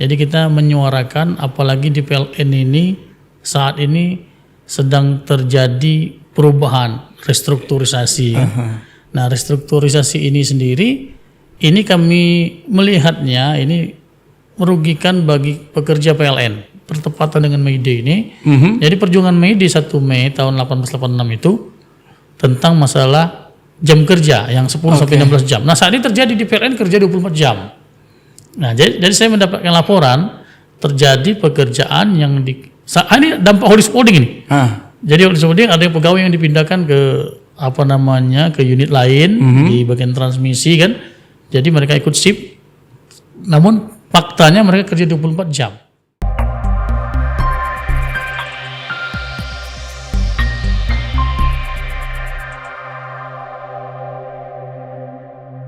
Jadi kita menyuarakan apalagi di PLN ini saat ini sedang terjadi perubahan, restrukturisasi. Nah, restrukturisasi ini sendiri, ini kami melihatnya ini merugikan bagi pekerja PLN. Bertepatan dengan May Day ini. Jadi perjuangan May Day 1 Mei tahun 1886 itu tentang masalah jam kerja yang 10 sampai 16 jam. Nah, saat ini terjadi di PLN kerja 24 jam. Nah, jadi saya mendapatkan laporan terjadi pekerjaan yang ini dampak holding ini. Jadi holding ada yang pegawai yang dipindahkan ke ke unit lain di bagian transmisi kan. Jadi mereka ikut shift. Namun faktanya mereka kerja 24 jam.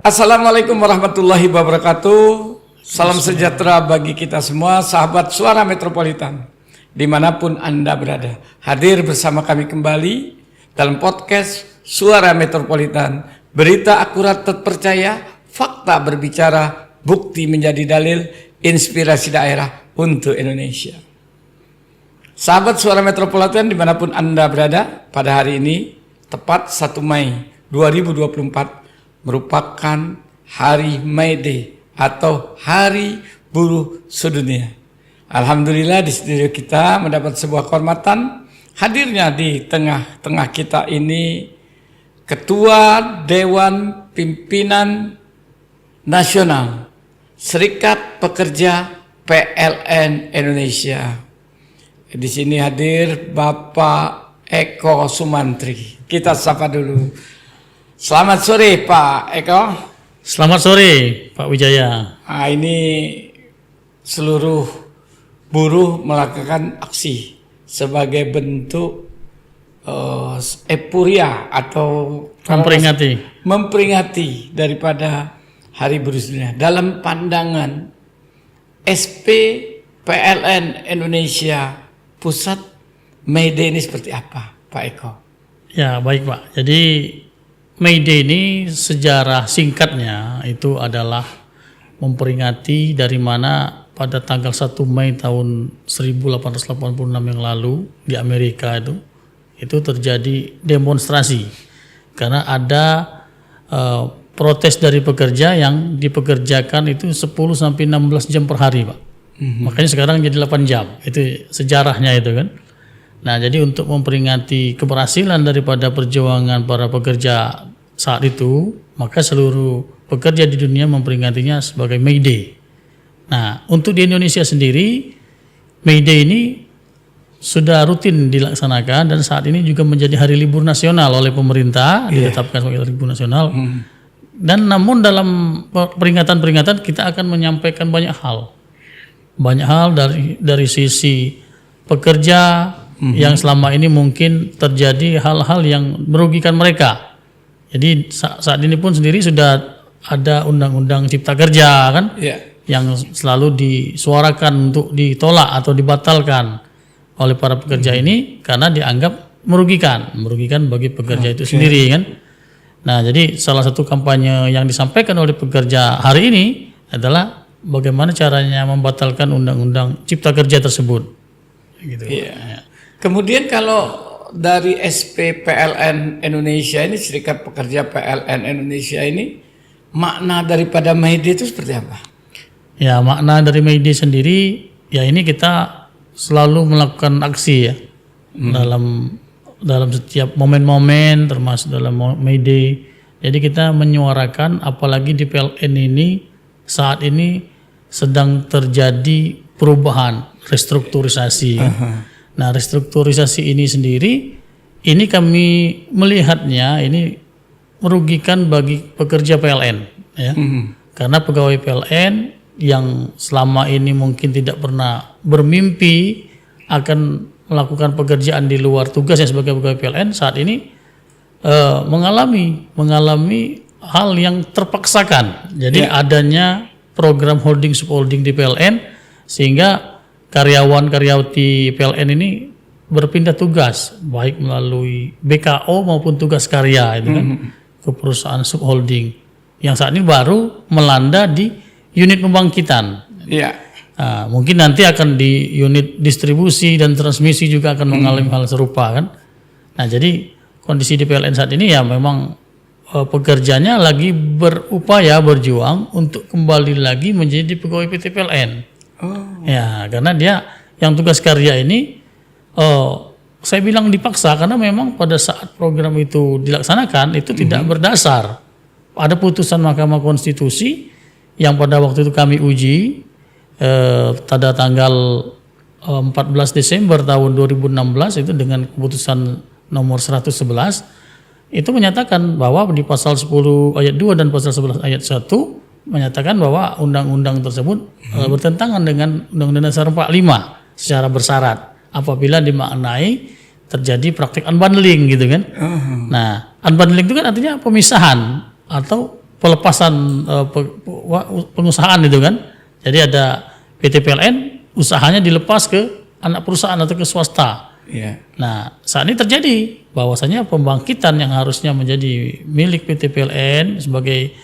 Assalamualaikum warahmatullahi wabarakatuh. Salam sejahtera bagi kita semua, sahabat Suara Metropolitan, dimanapun Anda berada. Hadir bersama kami kembali dalam podcast Suara Metropolitan. Berita akurat terpercaya, fakta berbicara, bukti menjadi dalil, inspirasi daerah untuk Indonesia. Sahabat Suara Metropolitan dimanapun Anda berada, pada hari ini, tepat 1 Mei 2024, merupakan hari May Day atau Hari Buruh Sedunia. Alhamdulillah di studio kita mendapat sebuah kehormatan hadirnya di tengah-tengah kita ini Ketua Dewan Pimpinan Nasional Serikat Pekerja PLN Indonesia. Di sini hadir Bapak Eko Sumantri. Kita sapa dulu. Selamat sore Pak Eko. Selamat sore Pak Wijaya. Nah, ini seluruh buruh melakukan aksi sebagai bentuk euforia atau memperingati daripada Hari Buruh Sedunia. Dalam pandangan SP PLN Indonesia Pusat, May Day ini seperti apa Pak Eko? Ya baik Pak, jadi May Day ini sejarah singkatnya itu adalah memperingati dari mana pada tanggal 1 Mei tahun 1886 yang lalu di Amerika itu terjadi demonstrasi karena ada protes dari pekerja yang dipekerjakan itu 10 sampai 16 jam per hari Pak. Makanya sekarang jadi 8 jam. Itu sejarahnya itu kan. Nah, jadi untuk memperingati keberhasilan daripada perjuangan para pekerja saat itu, maka seluruh pekerja di dunia memperingatinya sebagai May Day. Nah, untuk di Indonesia sendiri, May Day ini sudah rutin dilaksanakan dan saat ini juga menjadi hari libur nasional oleh pemerintah, ditetapkan sebagai hari libur nasional. Dan namun dalam peringatan-peringatan kita akan menyampaikan banyak hal. Banyak hal dari sisi pekerja yang selama ini mungkin terjadi hal-hal yang merugikan mereka. Jadi saat ini pun sendiri sudah ada undang-undang cipta kerja kan, yang selalu disuarakan untuk ditolak atau dibatalkan oleh para pekerja ini karena dianggap merugikan bagi pekerja itu sendiri kan. Nah, jadi salah satu kampanye yang disampaikan oleh pekerja hari ini adalah bagaimana caranya membatalkan undang-undang cipta kerja tersebut. Gitu. Ya. Kemudian kalau dari SP PLN Indonesia ini, Serikat Pekerja PLN Indonesia ini, makna daripada May Day itu seperti apa? Ya, makna dari May Day sendiri, ya ini kita selalu melakukan aksi ya dalam setiap momen-momen, termasuk dalam May Day. Jadi kita menyuarakan apalagi di PLN ini saat ini sedang terjadi perubahan, restrukturisasi. Nah, restrukturisasi ini sendiri, ini kami melihatnya ini merugikan bagi pekerja PLN, ya. Karena pegawai PLN yang selama ini mungkin tidak pernah bermimpi akan melakukan pekerjaan di luar tugasnya sebagai pegawai PLN, saat ini mengalami hal yang terpaksakan. Jadi adanya program holding subholding di PLN sehingga karyawan-karyawati PLN ini berpindah tugas baik melalui BKO maupun tugas karya itu kan ke perusahaan subholding yang saat ini baru melanda di unit pembangkitan. Nah, mungkin nanti akan di unit distribusi dan transmisi juga akan mengalami hal serupa kan. Nah jadi kondisi di PLN saat ini ya memang pekerjanya lagi berupaya berjuang untuk kembali lagi menjadi pegawai PT PLN. Ya karena dia yang tugas karya ini saya bilang dipaksa karena memang pada saat program itu dilaksanakan itu tidak berdasar. Ada putusan Mahkamah Konstitusi yang pada waktu itu kami uji pada tanggal 14 Desember tahun 2016 itu dengan keputusan nomor 111 itu menyatakan bahwa di pasal 10 ayat 2 dan pasal 11 ayat 1 menyatakan bahwa undang-undang tersebut bertentangan dengan Undang-Undang Dasar 45 secara bersyarat apabila dimaknai terjadi praktik unbundling gitu kan. Nah, unbundling itu kan artinya pemisahan atau pelepasan pengusahaan itu kan. Jadi ada PT PLN usahanya dilepas ke anak perusahaan atau ke swasta. Nah, saat ini terjadi bahwasanya pembangkitan yang harusnya menjadi milik PT PLN sebagai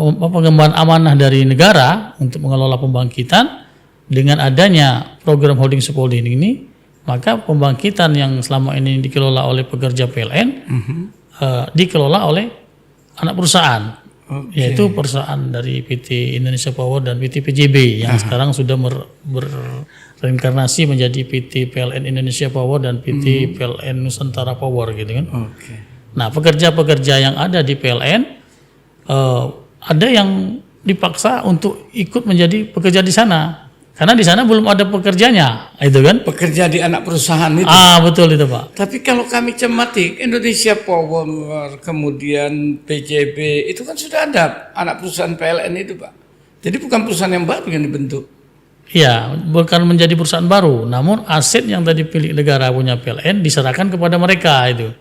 pengemban amanah dari negara untuk mengelola pembangkitan dengan adanya program holding subholding ini, maka pembangkitan yang selama ini dikelola oleh pekerja PLN dikelola oleh anak perusahaan. Yaitu perusahaan dari PT Indonesia Power dan PT PJB yang sekarang sudah bereinkarnasi menjadi PT PLN Indonesia Power dan PT PLN Nusantara Power gitu kan. Nah pekerja-pekerja yang ada di PLN ada yang dipaksa untuk ikut menjadi pekerja di sana karena di sana belum ada pekerjanya itu kan. Pekerja di anak perusahaan itu. Betul itu Pak. Tapi kalau kami cermati Indonesia Power kemudian PJB itu kan sudah ada anak perusahaan PLN itu Pak. Jadi bukan perusahaan yang baru yang dibentuk. Iya, bukan menjadi perusahaan baru, namun aset yang tadi milik negara punya PLN diserahkan kepada mereka itu.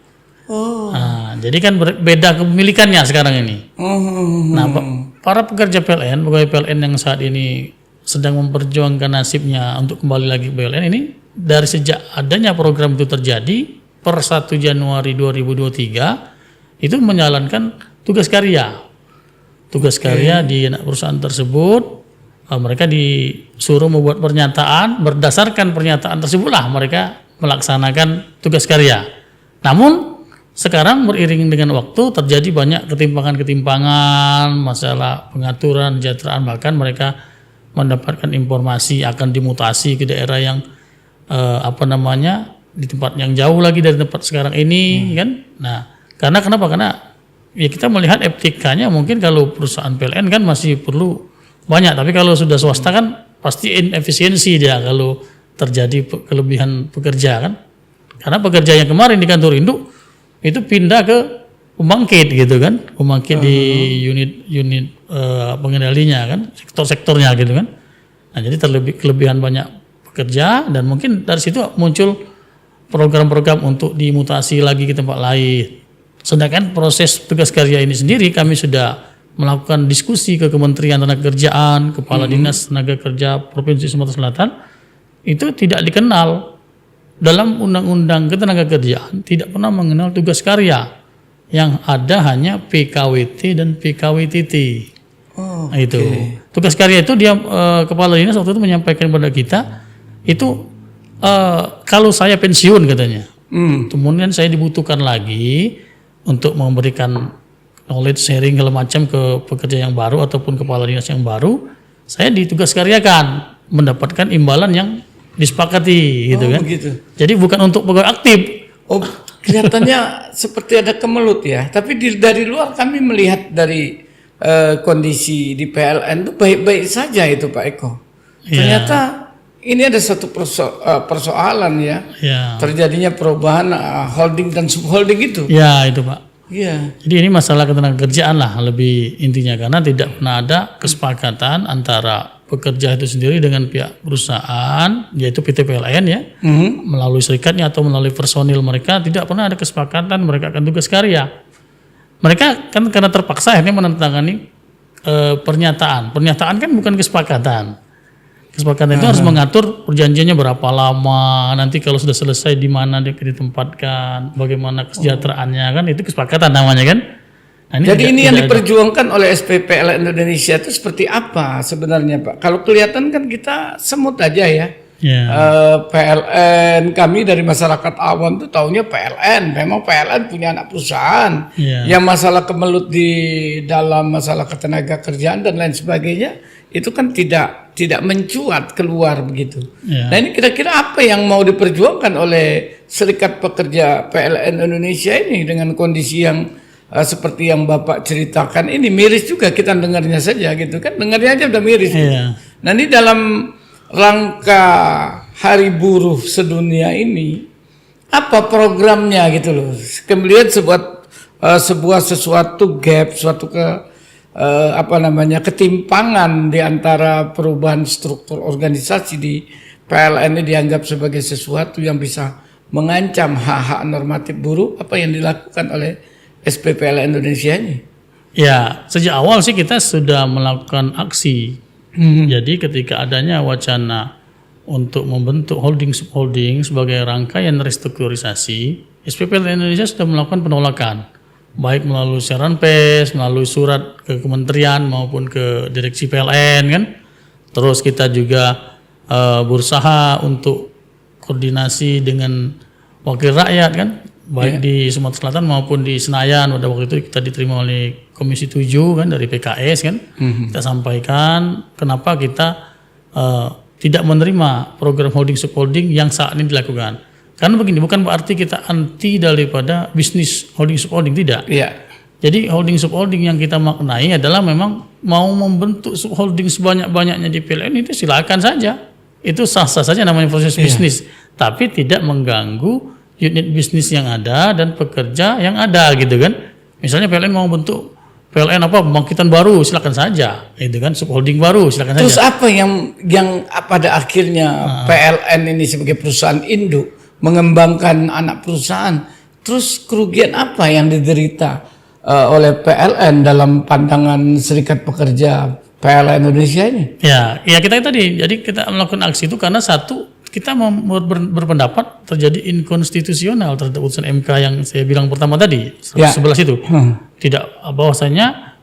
Nah, jadi kan beda kepemilikannya sekarang ini. Nah, para pekerja PLN, pegawai PLN yang saat ini sedang memperjuangkan nasibnya untuk kembali lagi ke PLN ini dari sejak adanya program itu terjadi per 1 Januari 2023 itu menjalankan tugas karya. Tugas karya di anak perusahaan tersebut mereka disuruh membuat pernyataan, berdasarkan pernyataan tersebutlah mereka melaksanakan tugas karya. Namun sekarang beriring dengan waktu terjadi banyak ketimpangan-ketimpangan, masalah pengaturan, kesejahteraan, bahkan mereka mendapatkan informasi akan dimutasi ke daerah yang di tempat yang jauh lagi dari tempat sekarang ini kan. Nah, karena kenapa? Karena ya kita melihat etikanya mungkin kalau perusahaan PLN kan masih perlu banyak, tapi kalau sudah swasta kan pasti inefisiensi dia kalau terjadi kelebihan pekerja kan. Karena pekerja yang kemarin di kantor induk itu pindah ke pembangkit gitu kan, pembangkit di unit pengendalinya kan, sektor-sektornya gitu kan. Nah jadi kelebihan banyak pekerja dan mungkin dari situ muncul program-program untuk dimutasi lagi ke tempat lain. Sedangkan proses tugas karya ini sendiri kami sudah melakukan diskusi ke Kementerian Tenagakerjaan, Kepala Dinas Tenaga Kerja Provinsi Sumatera Selatan, itu tidak dikenal dalam Undang-Undang Ketenagakerjaan, tidak pernah mengenal tugas karya. Yang ada hanya PKWT dan PKWTT. Nah, itu tugas karya itu dia kepala dinas waktu itu menyampaikan kepada kita itu kalau saya pensiun katanya, kemudian saya dibutuhkan lagi untuk memberikan knowledge sharing segala macam ke pekerja yang baru ataupun kepala dinas yang baru, saya ditugas karyakan mendapatkan imbalan yang disepakati gitu kan. Begitu. Jadi bukan untuk pegawai aktif. Kelihatannya seperti ada kemelut ya, tapi dari luar kami melihat dari kondisi di PLN itu baik-baik saja itu Pak Eko. Ternyata ini ada satu persoalan ya, terjadinya perubahan holding dan subholding itu. Ya itu Pak. Jadi ini masalah ketenagakerjaan lah lebih intinya, karena tidak pernah ada kesepakatan antara pekerja itu sendiri dengan pihak perusahaan yaitu PT PLN ya, melalui serikatnya atau melalui personil mereka tidak pernah ada kesepakatan mereka akan tugas karya. Mereka kan karena terpaksa akhirnya menandatangani pernyataan. Pernyataan kan bukan kesepakatan. Kesepakatan itu harus mengatur perjanjiannya berapa lama, nanti kalau sudah selesai di mana dia ditempatkan, bagaimana kesejahteraannya kan, itu kesepakatan namanya kan. Nah, Jadi ini yang tidak ada. diperjuangkan oleh SPPLN Indonesia itu seperti apa sebenarnya Pak? Kalau kelihatan kan kita semut aja ya. Ya. PLN, kami dari masyarakat awam tuh taunya PLN. Memang PLN punya anak perusahaan. Ya. Yang masalah kemelut di dalam masalah ketenaga kerjaan dan lain sebagainya itu kan tidak mencuat keluar begitu. Ya. Nah ini kira-kira apa yang mau diperjuangkan oleh Serikat Pekerja PLN Indonesia ini dengan kondisi yang seperti yang Bapak ceritakan ini, miris juga kita dengarnya saja gitu kan, dengarnya aja udah miris. Iya. Nah ini dalam rangka Hari Buruh Sedunia ini apa programnya gitu loh? Kemudian sebuah sesuatu gap, suatu ketimpangan di antara perubahan struktur organisasi di PLN ini dianggap sebagai sesuatu yang bisa mengancam hak-hak normatif buruh. Apa yang dilakukan oleh SPPLN Indonesia ini? Ya, sejak awal sih kita sudah melakukan aksi. Jadi ketika adanya wacana untuk membentuk holding subholding sebagai rangkaian restrukturisasi, SPPLN Indonesia sudah melakukan penolakan, baik melalui siaran pers, melalui surat ke kementerian maupun ke direksi PLN kan. Terus kita juga berusaha untuk koordinasi dengan wakil rakyat kan, baik di Sumatera Selatan maupun di Senayan. Pada waktu itu kita diterima oleh Komisi 7 kan dari PKS kan. Kita sampaikan kenapa kita tidak menerima program holding subholding yang saat ini dilakukan. Karena begini, bukan berarti kita anti daripada bisnis holding subholding, tidak. Iya. Jadi holding subholding yang kita maknai adalah memang mau membentuk subholding sebanyak-banyaknya di PLN itu silakan saja. Itu sah-sah saja namanya proses bisnis, tapi tidak mengganggu unit bisnis yang ada dan pekerja yang ada gitu kan. Misalnya PLN mau bentuk PLN pembangkitan baru, silakan saja. Itu kan subholding baru, silakan Terus saja. apa yang pada akhirnya PLN ini sebagai perusahaan induk mengembangkan anak perusahaan, terus kerugian apa yang diderita oleh PLN dalam pandangan Serikat Pekerja PLN Indonesia ini? Ya kita tadi. Jadi kita melakukan aksi itu karena satu, kita berpendapat terjadi inkonstitusional terhadap putusan MK yang saya bilang pertama tadi, 111 itu. Tidak, bahwasanya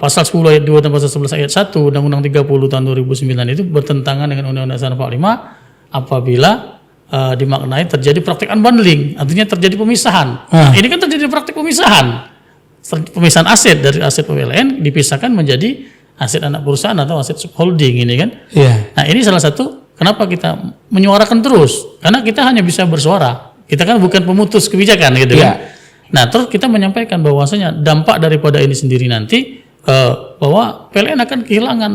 pasal 10 ayat 2 dan pasal 11 ayat 1 Undang-Undang 30 tahun 2009 itu bertentangan dengan Undang-Undang Dasar 45 apabila dimaknai terjadi praktik unbundling, artinya terjadi pemisahan. Nah, ini kan terjadi praktik pemisahan aset dari aset PLN dipisahkan menjadi aset anak perusahaan atau aset subholding ini kan. Nah ini salah satu kenapa kita menyuarakan terus, karena kita hanya bisa bersuara, kita kan bukan pemutus kebijakan gitu kan. Nah terus kita menyampaikan bahwasanya dampak daripada ini sendiri nanti bahwa PLN akan kehilangan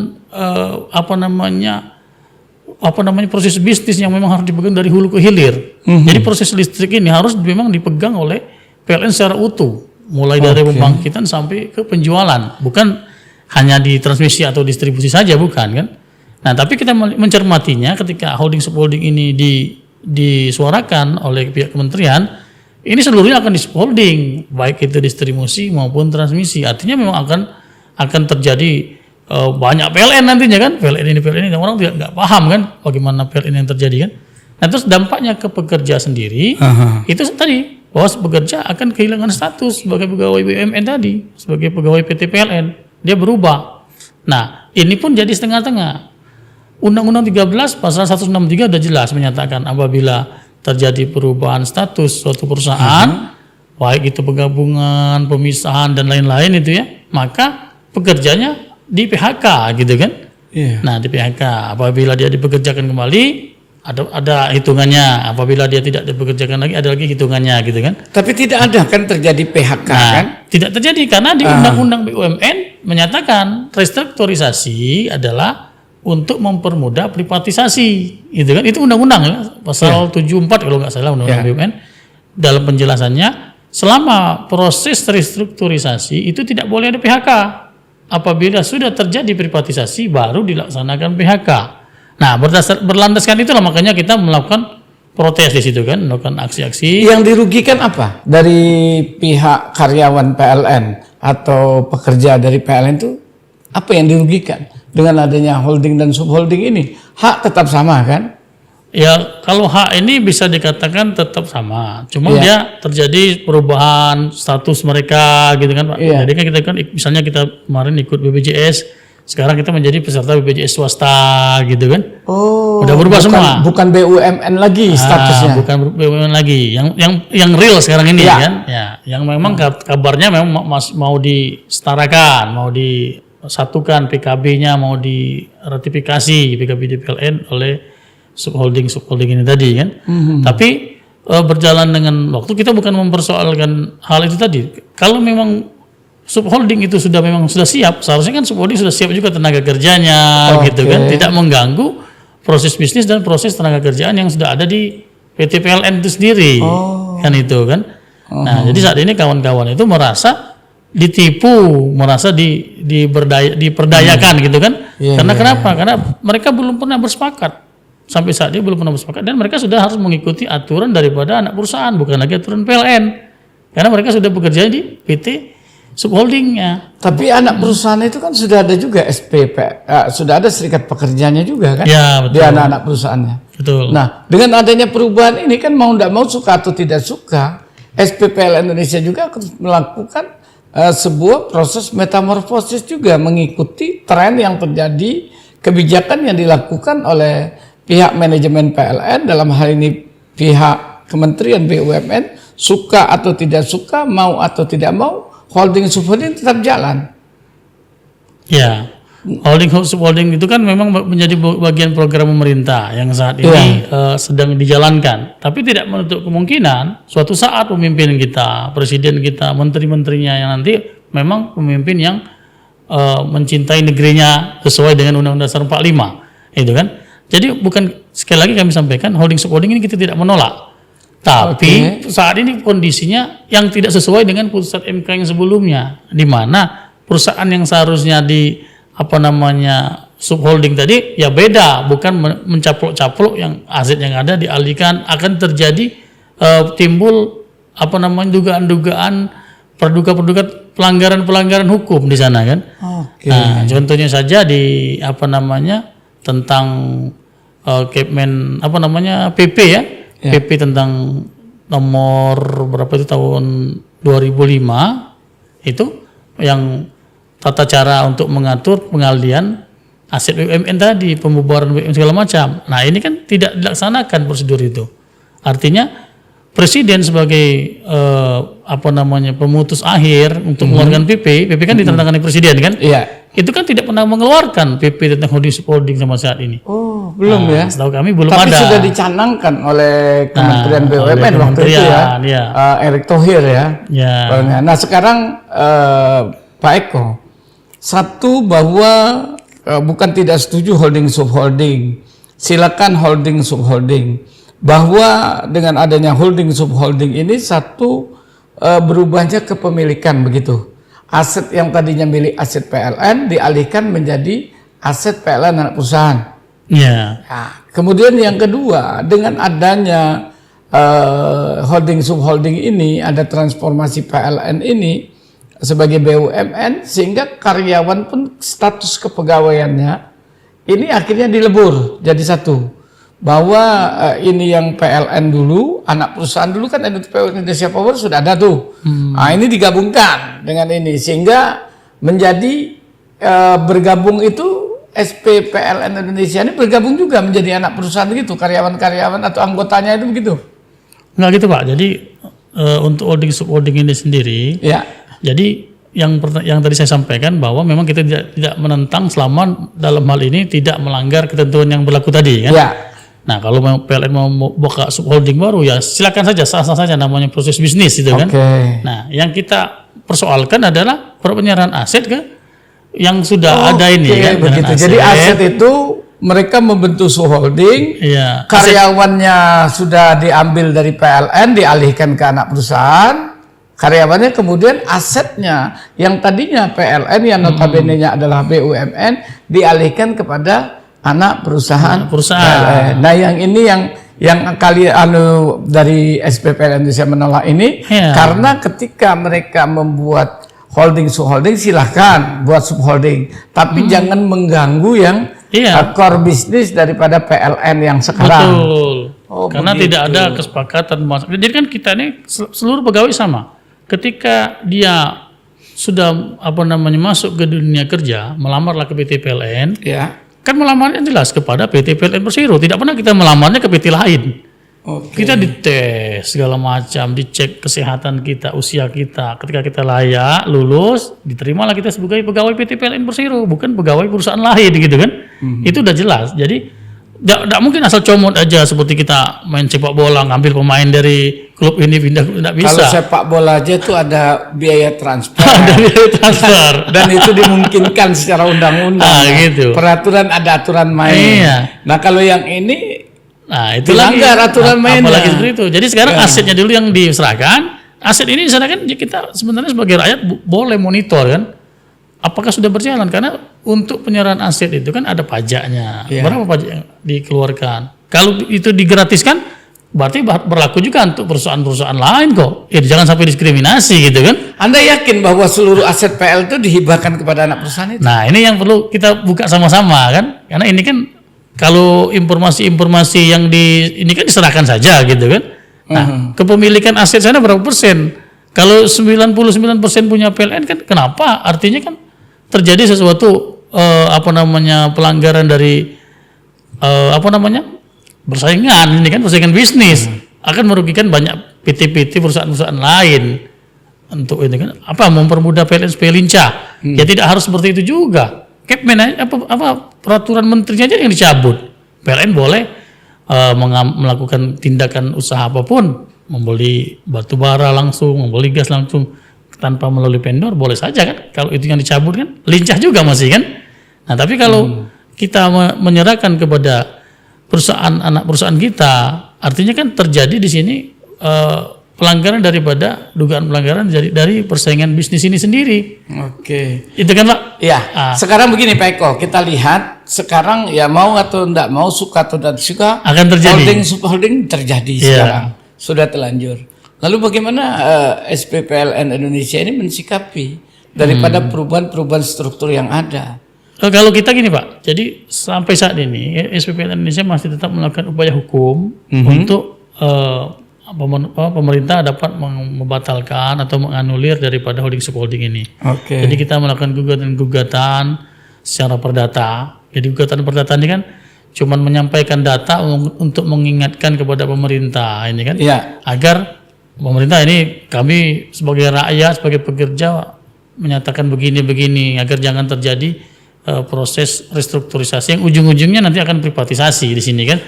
proses bisnis yang memang harus dipegang dari hulu ke hilir. Jadi proses listrik ini harus memang dipegang oleh PLN secara utuh, mulai dari pembangkitan sampai ke penjualan, bukan hanya di transmisi atau distribusi saja, bukan kan. Nah tapi kita mencermatinya ketika holding subholding ini disuarakan oleh pihak kementerian, ini seluruhnya akan di subholding, baik itu distribusi maupun transmisi. Artinya memang akan terjadi banyak PLN nantinya kan, PLN ini orang nggak paham kan bagaimana PLN yang terjadi kan. Nah terus dampaknya ke pekerja sendiri itu tadi, bahwa pekerja akan kehilangan status sebagai pegawai BUMN tadi, sebagai pegawai PT PLN, dia berubah. Nah ini pun jadi setengah-tengah. Undang-Undang 13 pasal 163 sudah jelas menyatakan apabila terjadi perubahan status suatu perusahaan, baik itu penggabungan, pemisahan dan lain-lain itu ya, maka pekerjanya di PHK gitu kan. Nah di PHK apabila dia dipekerjakan kembali ada hitungannya, apabila dia tidak dipekerjakan lagi ada lagi hitungannya gitu kan. Tapi tidak ada kan terjadi PHK kan? Tidak terjadi karena di Undang-Undang BUMN menyatakan restrukturisasi adalah untuk mempermudah privatisasi, gitu kan? Itu undang-undang ya, pasal 74 kalau nggak salah Undang-Undang BUMN. Dalam penjelasannya, selama proses restrukturisasi itu tidak boleh ada PHK. Apabila sudah terjadi privatisasi, baru dilaksanakan PHK. Nah, berlandaskan itulah makanya kita melakukan protes di situ kan, melakukan aksi-aksi. Yang dirugikan apa dari pihak karyawan PLN atau pekerja dari PLN itu? Apa yang dirugikan dengan adanya holding dan subholding ini? Hak tetap sama kan? Ya kalau hak ini bisa dikatakan tetap sama, cuma Iya. dia terjadi perubahan status mereka gitu kan Pak. Iya. Jadi kan kita misalnya kita kemarin ikut BPJS, sekarang kita menjadi peserta BPJS swasta gitu kan. Oh, Udah berubah bukan, semua. bukan BUMN lagi statusnya. Bukan BUMN lagi, yang real sekarang ini Iya. kan, ya, yang memang kabarnya memang mau disetarakan, mau disatukan PKB-nya, mau diratifikasi PKB di PLN oleh subholding ini tadi kan. Tapi berjalan dengan waktu kita bukan mempersoalkan hal itu tadi. Kalau memang subholding itu memang sudah siap, seharusnya kan subholding sudah siap juga tenaga kerjanya gitu kan, tidak mengganggu proses bisnis dan proses tenaga kerjaan yang sudah ada di PT PLN itu sendiri. Kan itu kan. Nah, jadi saat ini kawan-kawan itu merasa ditipu, merasa diperdayakan gitu kan. Karena kenapa? Karena mereka belum pernah bersepakat. Sampai saat ini belum pernah bersepakat dan mereka sudah harus mengikuti aturan daripada anak perusahaan, bukan lagi aturan PLN. Karena mereka sudah bekerja di PT subholdingnya. Tapi anak perusahaan itu kan sudah ada juga SPP, sudah ada serikat pekerjanya juga kan? Ya, betul. Di anak-anak perusahaannya. Betul. Nah, dengan adanya perubahan ini kan mau tidak mau suka atau tidak suka, SPPL Indonesia juga akan melakukan sebuah proses metamorfosis juga mengikuti tren yang terjadi, kebijakan yang dilakukan oleh pihak manajemen PLN, dalam hal ini pihak Kementerian BUMN, suka atau tidak suka, mau atau tidak mau, holding subholding tetap jalan. Ya, subholding itu kan memang menjadi bagian program pemerintah yang saat ini sedang dijalankan. Tapi tidak menutup kemungkinan suatu saat pemimpin kita, presiden kita, menteri-menterinya yang nanti memang pemimpin yang mencintai negerinya sesuai dengan Undang-Undang Dasar 45, itu kan. Jadi bukan, sekali lagi kami sampaikan, holding subholding ini kita tidak menolak. Tapi saat ini kondisinya yang tidak sesuai dengan putusan MK yang sebelumnya, di mana perusahaan yang seharusnya subholding tadi ya beda, bukan mencaplok-caplok yang aset yang ada dialihkan, akan terjadi timbul dugaan-dugaan praduga-praduga pelanggaran hukum di sana kan. Nah, contohnya saja di tentang Kepmen PP ya. PP tentang nomor berapa itu tahun 2005 itu yang tata cara untuk mengatur pengalihan aset BUMN tadi, pembubaran BUMN segala macam. Nah, ini kan tidak dilaksanakan prosedur itu. Artinya presiden sebagai pemutus akhir untuk mengeluarkan PP kan ditandatangani presiden kan? Iya. Itu kan tidak pernah mengeluarkan PP tentang holding subholding sama saat ini. Oh, belum ya? Setahu kami belum Tapi ada. Tapi sudah dicanangkan oleh Kementerian BUMN waktu itu ya. Erick Thohir ya. Nah, sekarang Pak Eko, satu bahwa bukan tidak setuju holding subholding. Silakan holding subholding. Bahwa dengan adanya holding subholding ini satu berubahnya kepemilikan begitu. Aset yang tadinya milik aset PLN dialihkan menjadi aset PLN anak perusahaan. Nah, kemudian yang kedua, dengan adanya holding subholding ini, ada transformasi PLN ini sebagai BUMN, sehingga karyawan pun status kepegawaiannya ini akhirnya dilebur jadi satu. Bahwa ini yang PLN dulu, anak perusahaan dulu kan Indonesia Power sudah ada tuh. Nah, ini digabungkan dengan ini sehingga menjadi bergabung itu SPPLN Indonesia ini bergabung juga menjadi anak perusahaan begitu, karyawan-karyawan atau anggotanya itu begitu. Enggak gitu Pak. Jadi untuk holding subholding ini sendiri, jadi yang tadi saya sampaikan bahwa memang kita tidak menentang selama dalam hal ini tidak melanggar ketentuan yang berlaku tadi kan. Nah, kalau PLN mau buka subholding baru ya silakan saja, sah-sah saja, namanya proses bisnis itu kan. Nah, yang kita persoalkan adalah penyerahan aset ke yang sudah ada ini kan. Begitu. Jadi aset itu mereka membentuk subholding, karyawannya sudah diambil dari PLN dialihkan ke anak perusahaan, karyawannya kemudian asetnya yang tadinya PLN yang notabene-nya adalah BUMN dialihkan kepada anak perusahaan. Nah, yang ini yang kali dari SPPL Indonesia menolak ini karena ketika mereka membuat holding subholding silahkan buat subholding, tapi jangan mengganggu yang core bisnis daripada PLN yang sekarang. Betul. Oh, karena begitu. tidak ada kesepakatan. Jadi kan kita ini seluruh pegawai sama. Ketika dia sudah masuk ke dunia kerja, melamarlah ke PT PLN, Ya. kan melamarnya jelas kepada PT PLN Persero. Tidak pernah kita melamarnya ke PT lain. Oke. Kita dites segala macam, dicek kesehatan kita, usia kita. Ketika kita layak, lulus, diterimalah kita sebagai pegawai PT PLN Persero, bukan pegawai perusahaan lain gitu kan. Itu udah jelas. Jadi tidak mungkin asal comot aja seperti kita main sepak bola, ngambil pemain dari klub ini pindah, tidak bisa. Kalau sepak bola aja tuh ada biaya transfer. Ada biaya transfer. Dan itu dimungkinkan secara undang-undang. Gitu. Peraturan ada aturan main. Iya. Nah kalau yang ini Itu lagi dilanggar aturan mainnya. apalagi seperti itu. Jadi sekarang asetnya dulu yang diserahkan. Aset ini diserahkan, ya kita sebenarnya sebagai rakyat boleh monitor kan. Apakah sudah berjalan? Karena untuk penyerahan aset itu kan ada pajaknya. Iya. Berapa pajak yang dikeluarkan? Kalau itu digratiskan, berarti berlaku juga untuk perusahaan-perusahaan lain kok. Ya jangan sampai diskriminasi gitu kan. Anda yakin bahwa seluruh aset PL itu dihibahkan kepada anak perusahaan itu? Nah ini yang perlu kita buka sama-sama kan. Karena ini kan kalau informasi-informasi yang ini kan diserahkan saja gitu kan. Nah, kepemilikan aset sana berapa persen? Kalau 99% punya PLN kan kenapa? Artinya kan terjadi sesuatu pelanggaran dari persaingan, ini kan persaingan bisnis akan merugikan banyak PT-PT perusahaan-perusahaan lain. Untuk ini kan mempermudah PLN supaya lincah. Ya tidak harus seperti itu juga. Kepmen peraturan menterinya aja yang dicabut. PLN boleh melakukan tindakan usaha apapun, membeli batu bara langsung, membeli gas langsung tanpa melalui vendor boleh saja kan. Kalau itu yang dicabut kan lincah juga masih kan. Nah tapi kalau kita menyerahkan kepada perusahaan anak perusahaan kita, artinya kan terjadi di sini pelanggaran daripada dugaan pelanggaran dari persaingan bisnis ini sendiri. Oke. Itu kan Pak? Ya, sekarang begini Pak Eko, kita lihat sekarang ya mau atau tidak mau, suka atau tidak suka, Akan terjadi. holding terjadi sekarang, sudah terlanjur. Lalu bagaimana SPPLN Indonesia ini mensikapi daripada perubahan-perubahan struktur yang ada? Kalau kita gini Pak, jadi sampai saat ini SPPLN Indonesia masih tetap melakukan upaya hukum untuk pemerintah dapat membatalkan atau menganulir daripada holding subholding ini. Oke. Jadi kita melakukan gugatan secara perdata. Jadi gugatan perdata ini kan cuman menyampaikan data untuk mengingatkan kepada pemerintah ini kan, agar pemerintah ini kami sebagai rakyat, sebagai pekerja menyatakan begini-begini agar jangan terjadi proses restrukturisasi yang ujung-ujungnya nanti akan privatisasi di sini kan.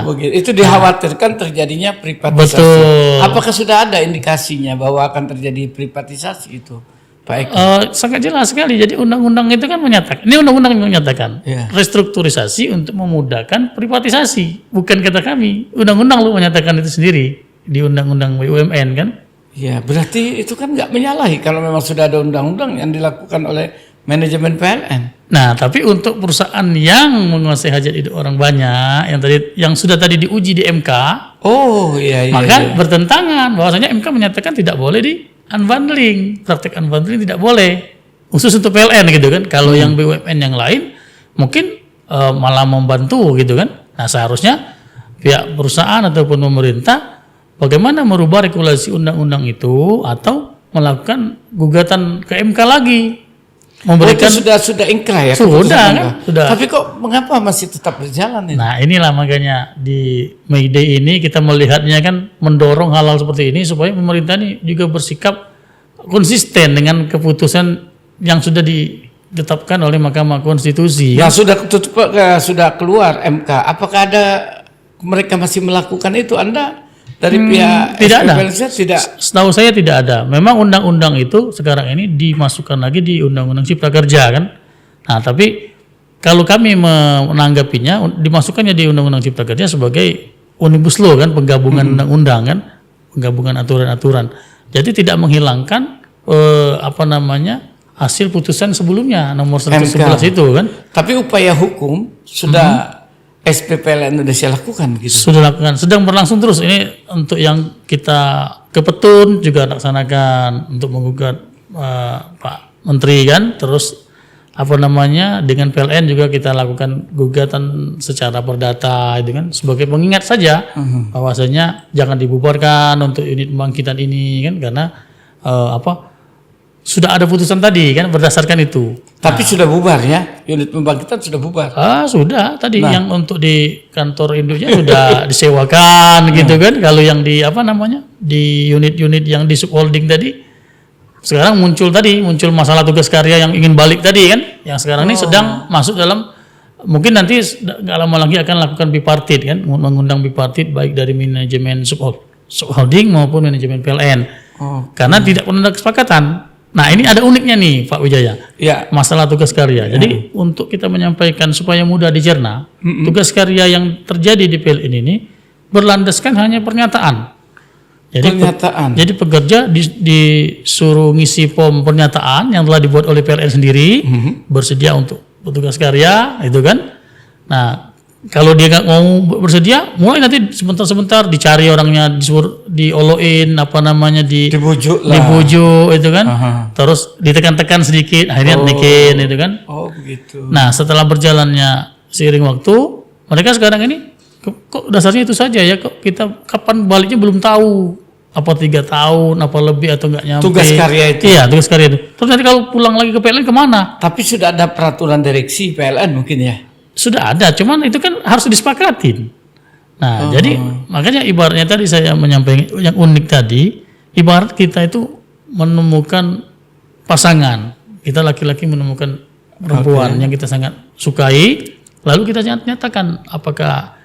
Begitu. Itu dikhawatirkan terjadinya privatisasi. Betul. Apakah sudah ada indikasinya bahwa akan terjadi privatisasi itu, Pak Eko? Sangat jelas sekali. Jadi undang-undang itu kan menyatakan, ini undang-undang yang menyatakan restrukturisasi untuk memudahkan privatisasi. Bukan kata kami, undang-undang lu menyatakan itu sendiri di undang-undang BUMN kan. Ya, berarti itu kan nggak menyalahi kalau memang sudah ada undang-undang yang dilakukan oleh manajemen PLN. Nah, tapi untuk perusahaan yang menguasai hajat hidup orang banyak, yang sudah tadi diuji di MK, maka bertentangan bahwasanya MK menyatakan tidak boleh di unbundling, praktek unbundling tidak boleh, khusus untuk PLN gitu kan. Kalau yang BUMN yang lain mungkin malah membantu gitu kan. Nah, seharusnya pihak perusahaan ataupun pemerintah bagaimana merubah regulasi undang-undang itu atau melakukan gugatan ke MK lagi. Memberikan itu sudah ingkrah ya? Sudah. Tapi kok mengapa masih tetap berjalan ini? Nah inilah makanya di May Day ini kita melihatnya kan mendorong hal-hal seperti ini supaya pemerintah ini juga bersikap konsisten dengan keputusan yang sudah ditetapkan oleh Mahkamah Konstitusi. Yang sudah keluar MK. Apakah mereka masih melakukan itu? Anda dari pihak tidak ada. Tidak. Setahu saya tidak ada. Memang undang-undang itu sekarang ini dimasukkan lagi di Undang-Undang Cipta Kerja kan. Nah, tapi kalau kami menanggapinya dimasukkannya di Undang-Undang Cipta Kerja sebagai omnibus law kan, penggabungan undang-undang kan, penggabungan aturan-aturan. Jadi tidak menghilangkan hasil putusan sebelumnya nomor 111 itu kan. Tapi upaya hukum sudah SPPLN Indonesia lakukan gitu. Sudah lakukan, sedang berlangsung terus. Ini untuk yang kita ke Petun juga laksanakan untuk menggugat Pak Menteri kan, terus dengan PLN juga kita lakukan gugatan secara perdata itu kan sebagai pengingat saja bahwasanya jangan dibubarkan untuk unit pembangkitan ini kan karena sudah ada putusan tadi kan berdasarkan itu. Tapi sudah bubar ya, unit pembangkitan sudah bubar. Sudah tadi yang untuk di kantor induknya sudah disewakan gitu kan. Kalau yang di di unit-unit yang di subholding tadi sekarang muncul masalah tugas karya yang ingin balik tadi kan, yang sekarang ini sedang masuk dalam, mungkin nanti nggak lama lagi akan lakukan bipartit kan, mengundang bipartit baik dari manajemen subholding maupun manajemen PLN, karena tidak pernah ada kesepakatan. Nah ini ada uniknya nih Pak Wijaya, masalah tugas karya. Jadi untuk kita menyampaikan supaya mudah dicerna, tugas karya yang terjadi di PLN ini berlandaskan hanya pernyataan. Jadi pekerja disuruh ngisi form pernyataan yang telah dibuat oleh PLN sendiri, bersedia untuk tugas karya, itu kan. Nah, kalau dia nggak mau bersedia, mulai nanti sebentar-sebentar dicari orangnya, disuruh dioloin, dibujuk itu kan. Terus ditekan-tekan sedikit, akhirnya bikin itu kan. Begitu. Nah, setelah berjalannya seiring waktu, mereka sekarang ini kok dasarnya itu saja ya, kok kita kapan baliknya belum tahu, apa 3 tahun apa lebih atau nggak nyampe tugas karya itu. Iya, tugas karya itu. Terus nanti kalau pulang lagi ke PLN kemana? Tapi sudah ada peraturan direksi PLN mungkin ya? Sudah ada, cuman itu kan harus disepakatin. Nah jadi makanya ibaratnya tadi saya menyampaikan yang unik tadi, ibarat kita itu menemukan pasangan, kita laki-laki menemukan perempuan yang kita sangat sukai, lalu kita nyatakan apakah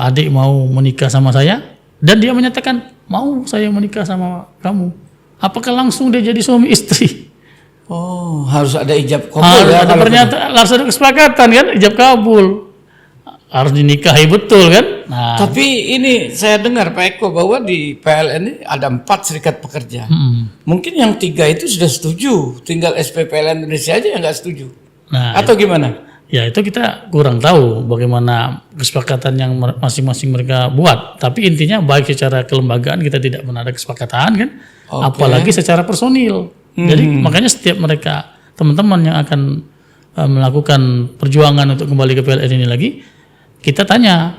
adik mau menikah sama saya, dan dia menyatakan mau saya menikah sama kamu, apakah langsung dia jadi suami istri? Harus ada ijab kabul harus ada pernyataan, harus ada kesepakatan kan, ijab kabul, harus dinikahi betul kan. Nah, tapi ini saya dengar Pak Eko bahwa di PLN ini ada 4 serikat pekerja, mungkin yang 3 itu sudah setuju, tinggal SPPLN Indonesia aja yang nggak setuju, atau gimana? Ya itu kita kurang tahu bagaimana kesepakatan yang masing-masing mereka buat. Tapi intinya baik secara kelembagaan kita tidak pernah ada kesepakatan kan, apalagi secara personil. Jadi makanya setiap mereka teman-teman yang akan melakukan perjuangan untuk kembali ke PLN ini lagi, kita tanya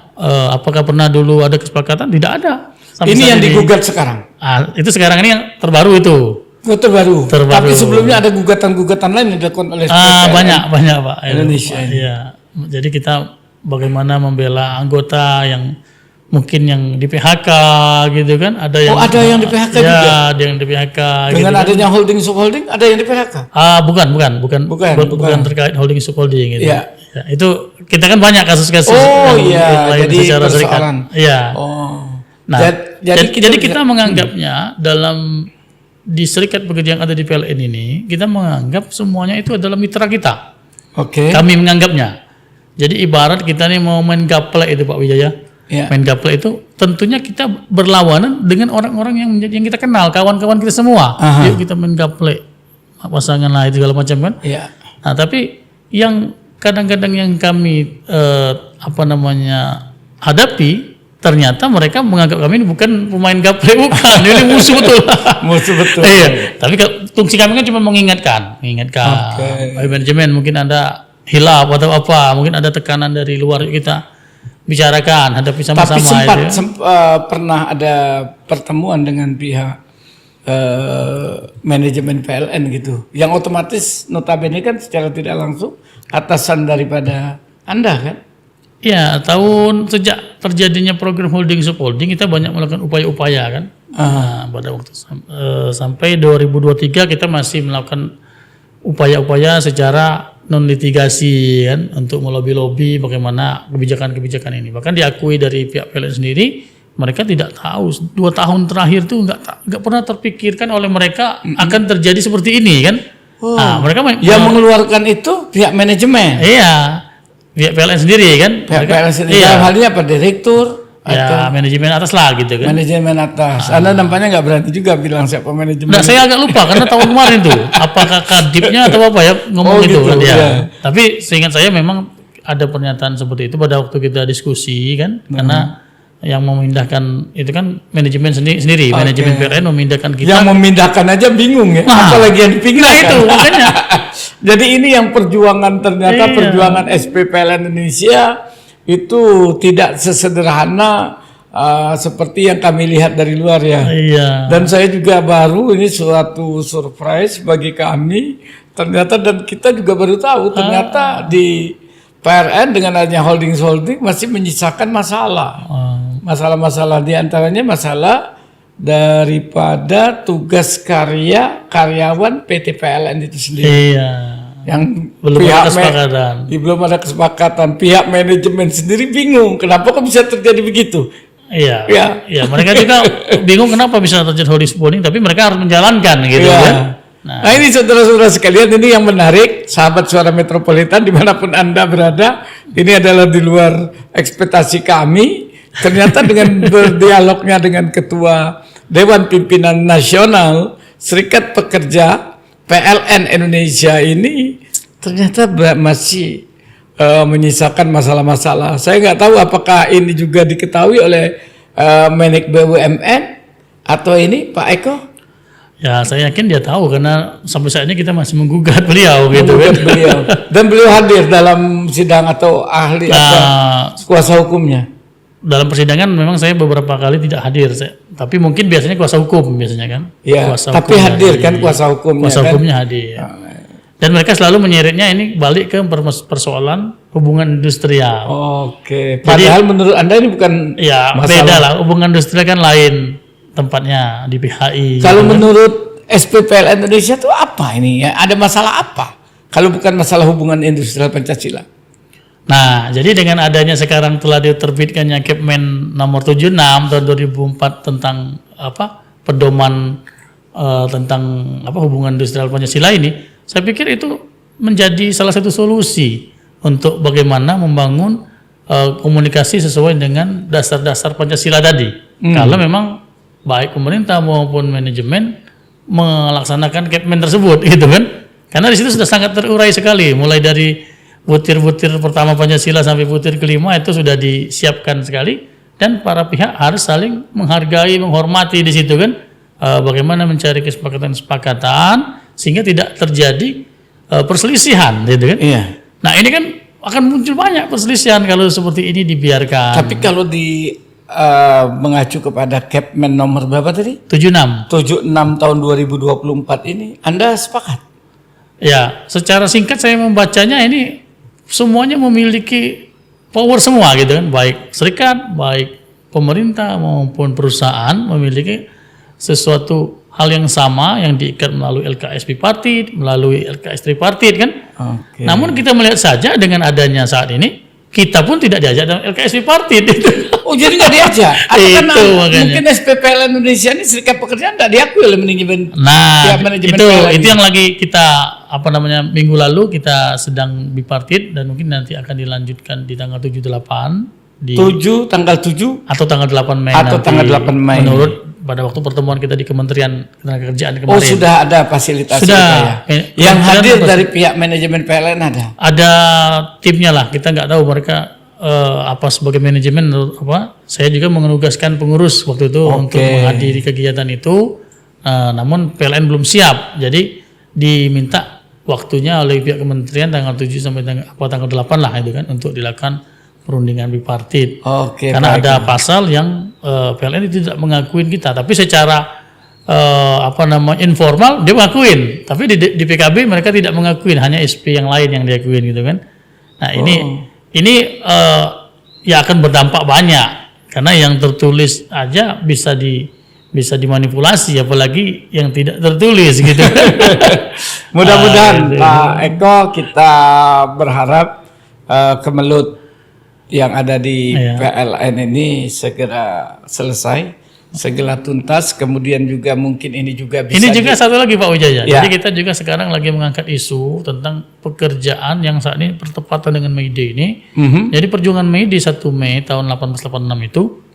apakah pernah dulu ada kesepakatan? Tidak ada. Ini yang digugat sekarang. Itu sekarang ini yang terbaru itu. Terbaru. Tapi sebelumnya ada gugatan-gugatan lain yang dilakukan oleh banyak Pak Indonesia. Iya. Jadi kita bagaimana membela anggota yang mungkin yang di PHK gitu kan, ada yang ada yang di PHK juga. Ya, ada yang di PHK dengan gitu adanya holding subholding ada yang di PHK. Bukan terkait holding subholding gitu. Ya. Ya, itu kita kan banyak kasus-kasus jadi secara serikat. Iya. Nah, jadi kita menganggapnya dalam di serikat pekerja yang ada di PLN ini, kita menganggap semuanya itu adalah mitra kita. Kami menganggapnya. Jadi ibarat kita nih mau main gaplek itu Pak Wijaya. Main gaplek itu tentunya kita berlawanan dengan orang-orang yang kita kenal, kawan-kawan kita semua. Yuk kita main gaplek, pasangan lah itu segala macam kan. Nah tapi yang kadang-kadang yang kami hadapi, ternyata mereka menganggap kami ini bukan pemain gaplek, bukan, ini musuh betul. Musuh betul. Iya. Tapi fungsi kami kan cuma mengingatkan. Manajemen mungkin ada hilaf atau apa, mungkin ada tekanan dari luar, kita bicarakan, hadapi sama-sama. Tapi pernah ada pertemuan dengan pihak manajemen PLN gitu, yang otomatis notabene kan secara tidak langsung atasan daripada Anda kan? Ya, sejak terjadinya program holding subholding kita banyak melakukan upaya-upaya kan. Pada waktu sampai 2023 kita masih melakukan upaya-upaya secara non litigasi kan, untuk melobi-lobi bagaimana kebijakan-kebijakan ini. Bahkan diakui dari pihak PLN sendiri, mereka tidak tahu 2 tahun terakhir tuh nggak pernah terpikirkan oleh mereka akan terjadi seperti ini kan. Mereka yang mengeluarkan itu pihak manajemen. Iya. Pihak PLN sendiri kan? Pihak PLN sendiri. Dalam hal ini apa, direktur? Ya, manajemen atas lah gitu kan? Manajemen atas. Anda nampaknya nggak berani juga bilang siapa manajemen. Nah, saya agak lupa karena tahun kemarin tuh, apakah kadipnya atau apa ya ngomong itu kan dia. Tapi seingat saya memang ada pernyataan seperti itu pada waktu kita diskusi kan, karena yang memindahkan itu kan manajemen sendiri, manajemen PLN memindahkan kita. Yang memindahkan aja bingung ya, apalagi yang dipindahkan. Nah, itu makanya. Jadi ini yang perjuangan ternyata perjuangan SPPLN Indonesia itu tidak sesederhana seperti yang kami lihat dari luar ya. Iya. Dan saya juga baru ini suatu surprise bagi kami ternyata, dan kita juga baru tahu ternyata di PLN dengan adanya holding masih menyisakan masalah. Masalah-masalah diantaranya masalah daripada tugas karyawan PT PLN itu sendiri. Iya. Yang Belum ada kesepakatan. Belum ada kesepakatan. Pihak manajemen sendiri bingung kenapa kok bisa terjadi begitu. Iya. Ya. Iya, mereka juga bingung kenapa bisa terjadi holding, tapi mereka harus menjalankan gitu Ya. kan. Nah ini saudara-saudara sekalian, ini yang menarik, sahabat Suara Metropolitan dimanapun Anda berada, ini adalah di luar ekspektasi kami. Ternyata dengan berdialognya dengan Ketua Dewan Pimpinan Nasional Serikat Pekerja PLN Indonesia ini ternyata masih menyisakan masalah-masalah. Saya nggak tahu apakah ini juga diketahui oleh Menik BUMN atau ini Pak Eko. Ya, saya yakin dia tahu karena sampai saat ini kita masih menggugat beliau gitu kan. Beliau. Dan beliau hadir dalam sidang atau ahli atau kuasa hukumnya. Dalam persidangan memang saya beberapa kali tidak hadir, tapi mungkin biasanya kuasa hukum biasanya kan. Iya. Kuasa Tapi hadir hadir. kan kuasa hukumnya. Kuasa kan? hukumnya hadir. Dan mereka selalu menyeretnya ini balik ke persoalan hubungan industrial. Oke. Padahal menurut Anda ini bukan Ya masalah. beda lah, hubungan industrial kan lain tempatnya di PHI. Kalau gitu kan. menurut SPPLN Indonesia itu apa ini ya? Ada masalah apa? Kalau bukan masalah hubungan industrial Pancasila. Nah, jadi dengan adanya sekarang telah diterbitkannya Kepmen nomor 76 tahun 2004 tentang pedoman tentang hubungan industrial Pancasila ini, saya pikir itu menjadi salah satu solusi untuk bagaimana membangun komunikasi sesuai dengan dasar-dasar Pancasila tadi. Kalau memang baik pemerintah maupun manajemen melaksanakan Kepmen tersebut gitu kan. Karena di situ sudah sangat terurai sekali, mulai dari butir-butir pertama Pancasila sampai butir kelima itu sudah disiapkan sekali, dan para pihak harus saling menghargai, menghormati di situ kan, bagaimana mencari kesepakatan sehingga tidak terjadi perselisihan gitu kan. Iya. Nah ini kan akan muncul banyak perselisihan kalau seperti ini dibiarkan. Tapi kalau mengacu kepada Kepmen nomor berapa tadi? 76. 76 tahun 2024 ini, Anda sepakat? Ya, secara singkat saya membacanya ini semuanya memiliki power semua gitu kan, baik serikat, baik pemerintah maupun perusahaan memiliki sesuatu hal yang sama yang diikat melalui LKS bipartit, melalui LKS tripartit kan. Oke. Namun kita melihat saja dengan adanya saat ini kita pun tidak diajak dalam LKS bipartit itu. Oh jadi nggak diajak? Atau Itu karena makanya. mungkin SPPLN Indonesia ini serikat pekerjaan nggak diakui oleh manajemen. Nah, pihak manajemen itu PLN. yang lagi kita minggu lalu kita sedang bipartit dan mungkin nanti akan dilanjutkan di tanggal 7-8 di 7 tanggal 7 atau tanggal 8 Mei atau nanti, tanggal 8 Mei. menurut pada waktu pertemuan kita di Kementerian Ketenagakerjaan kemarin. Oh sudah ada fasilitasi Sudah. itu ya? Yang Kementerian hadir apa- dari pihak manajemen PLN ada? Ada timnya lah, kita nggak tahu mereka sebagai manajemen saya juga menugaskan pengurus waktu itu untuk menghadiri kegiatan itu, namun PLN belum siap, jadi diminta waktunya oleh pihak kementerian tanggal 7 sampai tanggal 8 lah itu kan untuk dilakukan perundingan bipartit. Oke. Karena baik. ada pasal yang PLN itu tidak mengakuin kita, tapi secara informal dia mengakuin, tapi di PKB mereka tidak mengakuin, hanya SP yang lain yang diakuin gitu kan. Nah ini ya akan berdampak banyak karena yang tertulis aja bisa dimanipulasi, apalagi yang tidak tertulis gitu. Mudah-mudahan gitu. Pak Eko, kita berharap kemelut yang ada di PLN ini segera selesai, segera tuntas, kemudian juga mungkin ini juga bisa Ini juga satu lagi Pak Wijaya. Ya. Jadi kita juga sekarang lagi mengangkat isu tentang pekerjaan yang saat ini bertepatan dengan May Day ini. Jadi perjuangan May Day 1 Mei tahun 1886 itu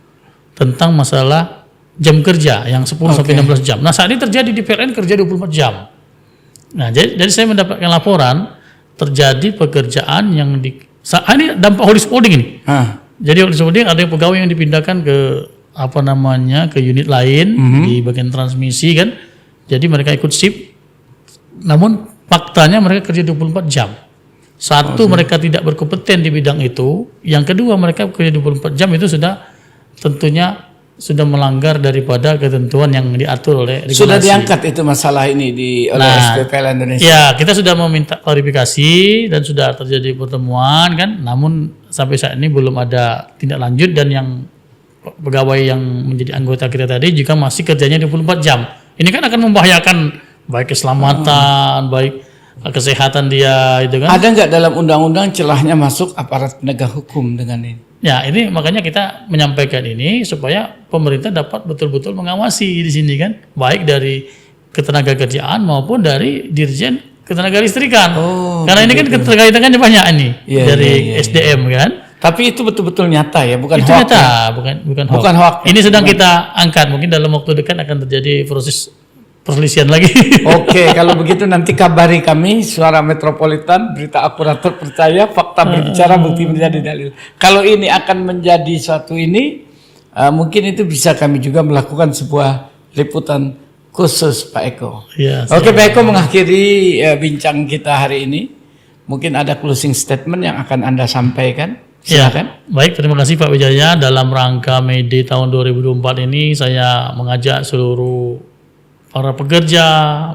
tentang masalah jam kerja yang 10 sampai 16 jam. Nah saat ini terjadi di PLN kerja 24 jam. Nah jadi saya mendapatkan laporan terjadi pekerjaan yang ini dampak holding ini. Jadi holding ada yang pegawai yang dipindahkan ke ke unit lain di bagian transmisi kan. Jadi mereka ikut shift. Namun faktanya mereka kerja 24 jam. Satu, mereka tidak berkompeten di bidang itu. Yang kedua, mereka kerja 24 jam itu sudah tentunya sudah melanggar daripada ketentuan yang diatur oleh regulasi. Sudah diangkat itu masalah ini oleh SPPLN Indonesia. Ya, kita sudah meminta klarifikasi dan sudah terjadi pertemuan kan. Namun sampai saat ini belum ada tindak lanjut, dan yang pegawai yang menjadi anggota kita tadi juga masih kerjanya 24 jam. Ini kan akan membahayakan baik keselamatan, baik kesehatan dia itu kan. Ada nggak dalam undang-undang celahnya masuk aparat penegak hukum dengan ini? Ya, ini makanya kita menyampaikan ini supaya pemerintah dapat betul-betul mengawasi di sini kan, baik dari ketenagakerjaan maupun dari Dirjen Ketenagalistrikan. Karena ini kan keterkaitannya banyak ini dari SDM kan. Tapi itu betul-betul nyata ya, bukan itu hoax. Nyata, bukan hoax. Ini sedang kita angkat, mungkin dalam waktu dekat akan terjadi proses perselisihan lagi. Oke, kalau begitu nanti kabari kami, Suara Metropolitan, berita akurat terpercaya, fakta berbicara, bukti menjadi dalil. Kalau ini akan menjadi suatu ini, mungkin itu bisa kami juga melakukan sebuah liputan khusus, Pak Eko. Ya, Oke, Pak Eko mengakhiri bincang kita hari ini. Mungkin ada closing statement yang akan Anda sampaikan. Silakan. Ya, baik, terima kasih Pak Wijaya. Dalam rangka May Day tahun 2024 ini, saya mengajak seluruh para pekerja,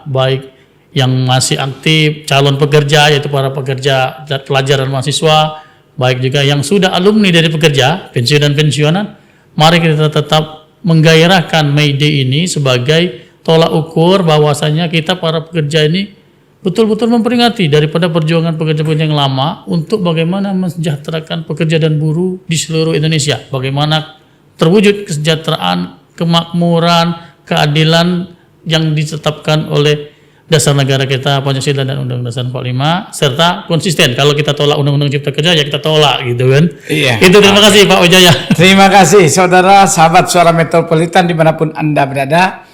baik yang masih aktif, calon pekerja, yaitu para pekerja, pelajar dan mahasiswa, baik juga yang sudah alumni dari pekerja, pensiun dan pensiunan, mari kita tetap menggairahkan May Day ini sebagai tolak ukur bahwasanya kita para pekerja ini betul-betul memperingati daripada perjuangan pekerja-pekerja yang lama untuk bagaimana mensejahterakan pekerja dan buruh di seluruh Indonesia, bagaimana terwujud kesejahteraan, kemakmuran, keadilan yang ditetapkan oleh dasar negara kita, Pancasila dan Undang-Undang Dasar 45, serta konsisten. Kalau kita tolak Undang-Undang Cipta Kerja, ya kita tolak gitu kan. Iya. Itu terima kasih Pak Wijaya. Terima kasih saudara, sahabat Suara Metropolitan dimanapun Anda berada.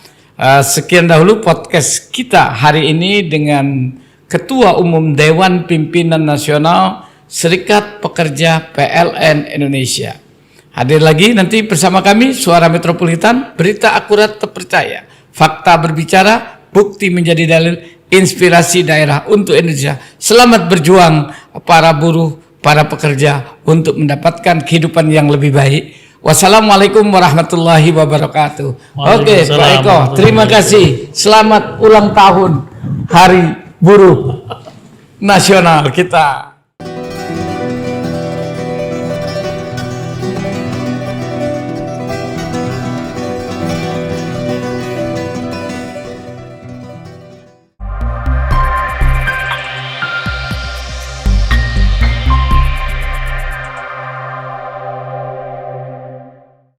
Sekian dahulu podcast kita hari ini dengan Ketua Umum Dewan Pimpinan Nasional Serikat Pekerja PLN Indonesia. Hadir lagi nanti bersama kami, Suara Metropolitan, berita akurat terpercaya. Fakta berbicara, bukti menjadi dalil, inspirasi daerah untuk Indonesia. Selamat berjuang para buruh, para pekerja untuk mendapatkan kehidupan yang lebih baik. Wassalamualaikum warahmatullahi wabarakatuh. Oke, Pak Eko, terima kasih. Selamat ulang tahun Hari Buruh Nasional kita.